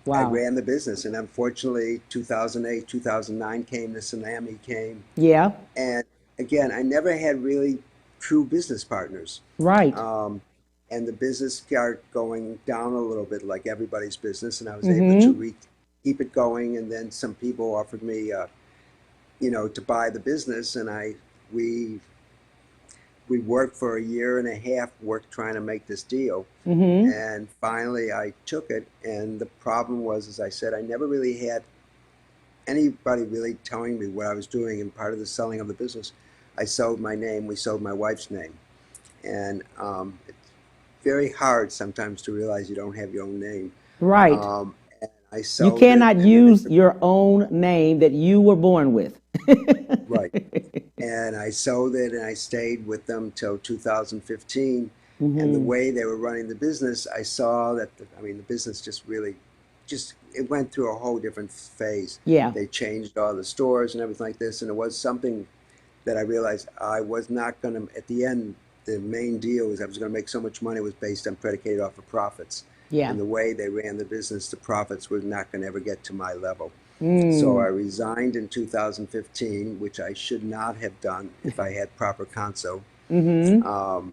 I Wow. ran the business. And unfortunately, 2008, 2009 came, the tsunami came, Yeah. and again, I never had really true business partners. Right. And the business started going down a little bit, like everybody's business, and I was able Mm-hmm. to keep it going. And then some people offered me, to buy the business, and we worked for a year and a half, trying to make this deal. Mm-hmm. And finally, I took it. And the problem was, as I said, I never really had anybody really telling me what I was doing. And part of the selling of the business, I sold my name. We sold my wife's name, and it's very hard sometimes to realize you don't have your own name. Right. And I You sold cannot it, and then use your own name that you were born with. right. And I sold it, and I stayed with them till 2015. And the Mm-hmm. way they were running the business, I saw that the business it went through a whole different phase. Yeah. They changed all the stores and everything like this, and it was something that I realized I was not going to. At the end, the main deal was I was going to make so much money was based on predicated off of profits. Yeah. And the way they ran the business, the profits were not going to ever get to my level. So I Mm. resigned in 2015, which I should not have done if I had proper counsel. Mm-hmm.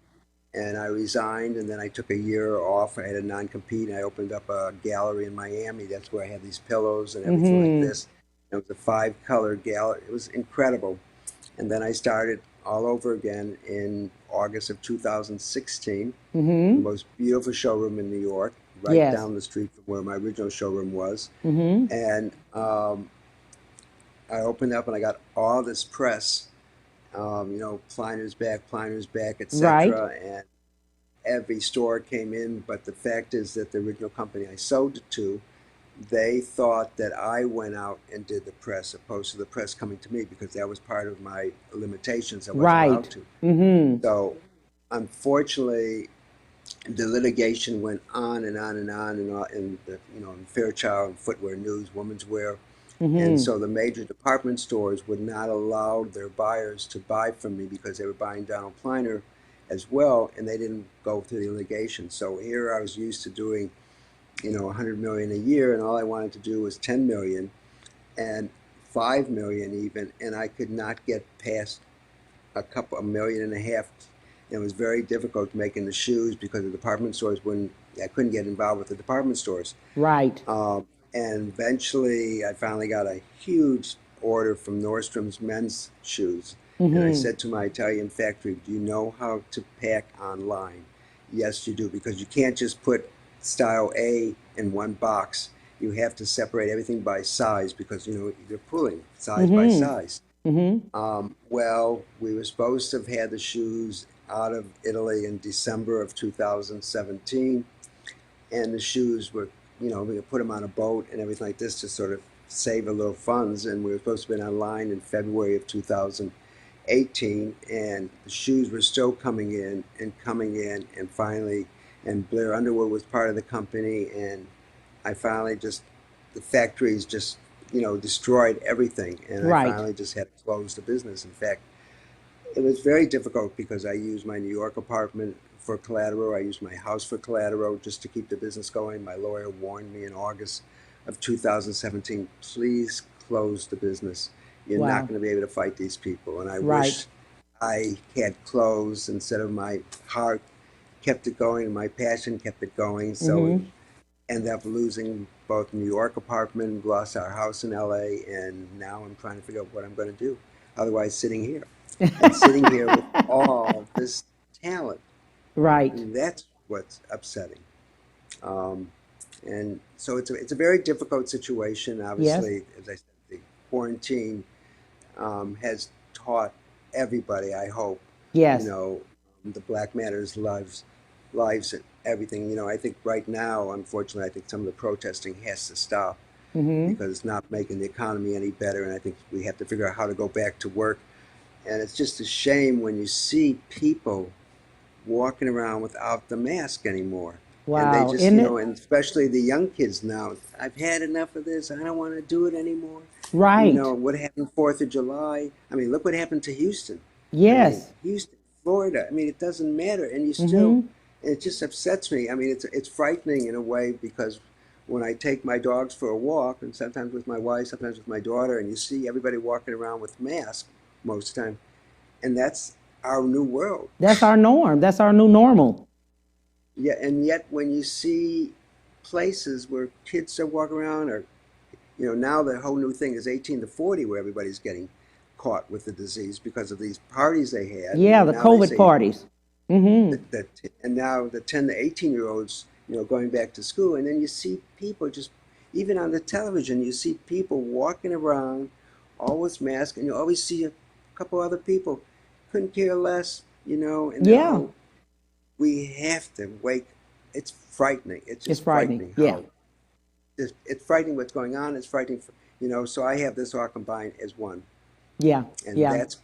And I resigned, and then I took a year off. I had a non-compete, and I opened up a gallery in Miami. That's where I had these pillows and everything like Mm-hmm. this. It was a 5-color gallery. It was incredible. And then I started all over again in August of 2016. The Mm-hmm. most beautiful showroom in New York, right Yes. down the street from where my original showroom was. Mm-hmm. And I opened up, and I got all this press, Pliner's back, Right. etc. And every store came in. But the fact is that the original company I sold it to, they thought that I went out and did the press, opposed to the press coming to me, because that was part of my limitations. I wasn't allowed Right. to. Mm-hmm. So, unfortunately, the litigation went on and on and on, in Fairchild and Footwear News, Women's Wear. And Mm-hmm. so the major department stores would not allow their buyers to buy from me because they were buying Donald Pliner as well, and they didn't go through the litigation. So here I was used to doing, $100 million a year, and all I wanted to do was 10 million and 5 million even, and I could not get past $1.5 million. It was very difficult making the shoes because the department stores I couldn't get involved with the department stores. Right. And eventually, I finally got a huge order from Nordstrom's men's shoes. And I Mm-hmm. said to my Italian factory, do you know how to pack online? Yes, you do, because you can't just put style A in one box. you have to separate everything by size because you're pulling size by size. Well, we were supposed to have had the shoes out of Italy in December of 2017, and the shoes were, we put them on a boat and everything like this to sort of save a little funds, and we were supposed to be online in February of 2018, and the shoes were still coming in, and finally, and Blair Underwood was part of the company, and I finally the factories just, destroyed everything, and I finally just had to close the business. In fact, it was very difficult because I used my New York apartment for collateral. I used my house for collateral just to keep the business going. My lawyer warned me in August of 2017, please close the business. You're not going to be able to fight these people. And I wish I had closed instead of my heart kept it going and my passion kept it going. So ended up losing both New York apartment, lost our house in LA, and now I'm trying to figure out what I'm going to do. Otherwise, sitting here. And sitting here with all this talent. Right. And that's what's upsetting. And so it's a very difficult situation. Obviously, as I said, the quarantine has taught everybody, I hope, the Black Matters lives and everything. I think right now, unfortunately, I think some of the protesting has to stop because it's not making the economy any better. And I think we have to figure out how to go back to work. And it's just a shame when you see people walking around without the mask anymore. Wow. And they just, and especially the young kids now, I've had enough of this. I don't want to do it anymore. Right. What happened 4th of July? I mean, look what happened to Houston. Yes. Houston, Florida. I mean, it doesn't matter. And you still, it just upsets me. I mean, it's frightening in a way because when I take my dogs for a walk, and sometimes with my wife, sometimes with my daughter, and you see everybody walking around with masks most of the time, and that's our new world. That's our norm. That's our new normal. Yeah, and yet when you see places where kids are walking around, or now the whole new thing is 18 to 40, where everybody's getting caught with the disease because of these parties they had. Yeah, the COVID parties. And now the 10 to 18-year-olds, going back to school, and then you see people just, even on the television, you see people walking around, always masked, and you always see a couple other people, couldn't care less, and we have to wake. It's frightening. It's just frightening. It's frightening what's going on. It's frightening, so I have this all combined as one. Yeah. And that's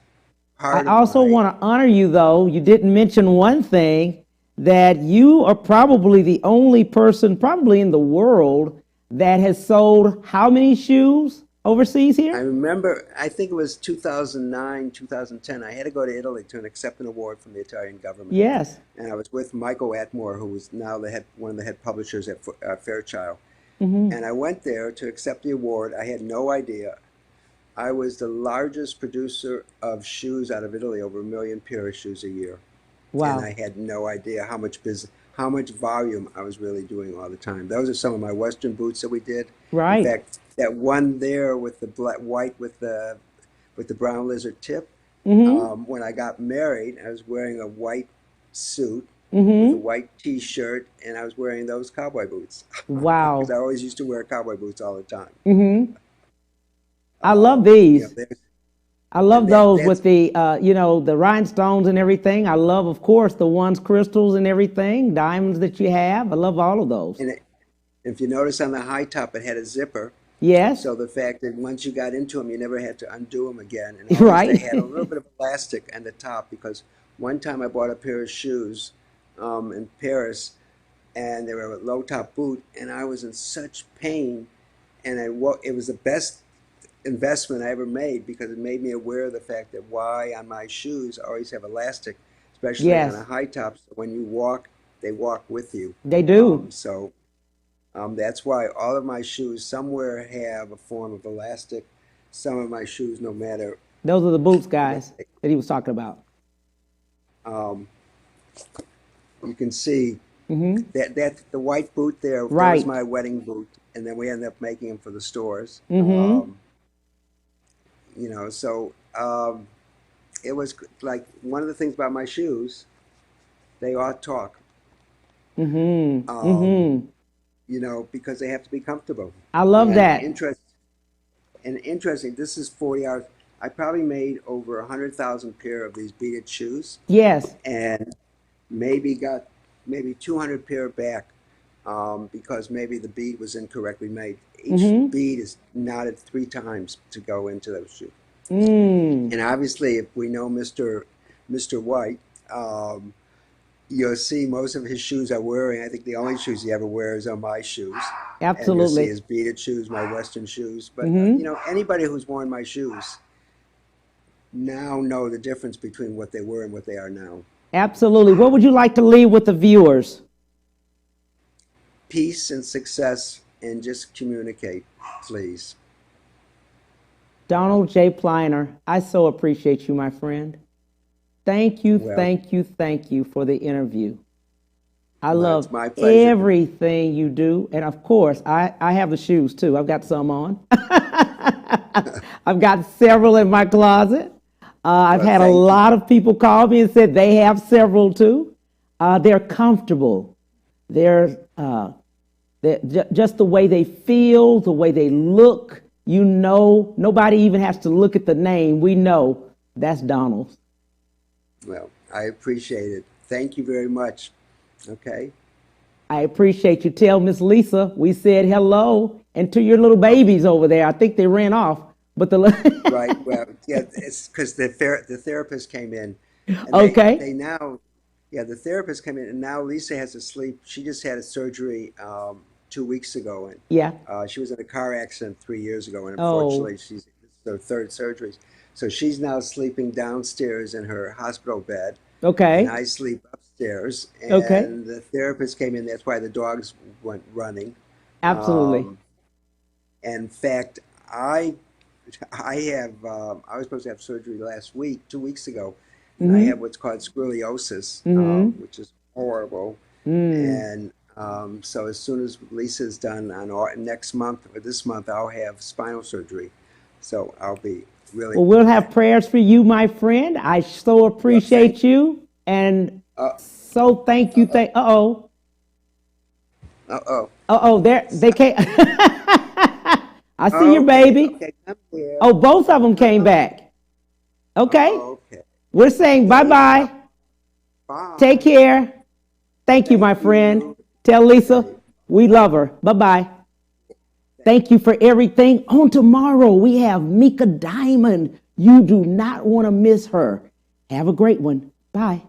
part I also want to honor you, though. You didn't mention one thing, that you are probably the only person probably in the world that has sold how many shoes overseas here? I remember, I think it was 2009, 2010. I had to go to Italy to accept an award from the Italian government. Yes. And I was with Michael Atmore, who was now one of the head publishers at Fairchild. And I went there to accept the award. I had no idea. I was the largest producer of shoes out of Italy, over 1 million pair of shoes a year. Wow. And I had no idea how much volume I was really doing all the time. Those are some of my Western boots that we did. Right. In fact, that one there with the white with the brown lizard tip. When I got married, I was wearing a white suit with a white T-shirt, and I was wearing those cowboy boots. Wow. Because I always used to wear cowboy boots all the time. I love these. I love those with the, the rhinestones and everything. I love, of course, the ones crystals and everything, diamonds that you have. I love all of those. And if you notice on the high top, it had a zipper. Yes. So the fact that once you got into them, you never had to undo them again. And right. They had a little bit of elastic on the top, because one time I bought a pair of shoes in Paris, and they were a low top boot, and I was in such pain. And it was the best investment I ever made, because it made me aware of the fact that why on my shoes I always have elastic, especially on a high top. So when you walk, they walk with you. They do. That's why all of my shoes somewhere have a form of elastic. Some of my shoes, no matter. Those are the boots, guys, that he was talking about. You can see that the white boot there. Right. That was my wedding boot, and then we ended up making them for the stores. It was like one of the things about my shoes. They all talk. because they have to be comfortable. I love And that. interesting. This is 40 hours. I probably made over 100,000 pair of these beaded shoes, Yes. and maybe got maybe 200 pair back because maybe the bead was incorrectly made. Each Mm-hmm. bead is knotted 3 times to go into those shoes. Mm. And obviously, if we know Mr. White, you'll see most of his shoes are wearing. I think the only shoes he ever wears are my shoes. And you'll see Absolutely. his beaded shoes, my Western shoes. But, Mm-hmm. anybody who's worn my shoes now know the difference between what they were and what they are now. Absolutely. What would you like to leave with the viewers? Peace and success, and just communicate, please. Donald J. Pliner, I so appreciate you, my friend. Thank you, Well, thank you, thank you for the interview. I Well, love it's my pleasure. everything you do. And of course, I have the shoes too. I've got some on. I've got several in my closet. I've Well, had a thank you. lot of people call me and said they have several too. They're comfortable. Just the way they feel, the way they look. Nobody even has to look at the name. We know that's Donald's. Well, I appreciate it. Thank you very much. Okay. I appreciate you. Tell Miss Lisa we said hello, and to your little babies over there. I think they ran off, but the Right. Well, yeah, it's because the therapist came in, and Okay. they now, yeah, the therapist came in, and now Lisa has to sleep. She just had a surgery 2 weeks ago, and Yeah. she was in a car accident 3 years ago, and Oh. unfortunately, this is her third surgery. So she's now sleeping downstairs in her hospital bed, and Okay. I sleep upstairs. Okay. And the therapist came in. That's why the dogs went running. Absolutely. In fact, I was supposed to have surgery last week, 2 weeks ago, and I have what's called scoliosis, which is horrible. And so as soon as Lisa's done next month or this month, I'll have spinal surgery. So I'll be really. Well, we'll have prayers for you, my friend. I so appreciate you, and so thank you. Uh-oh. They can't. I see your baby. Okay, come here. Oh, both of them came back. Okay. Okay. We're saying bye-bye. Bye. Take care. Thank you, my friend. you. Tell Lisa we love her. Bye-bye. Thank you for everything. On tomorrow, we have Mika Diamond. You do not want to miss her. Have a great one. Bye.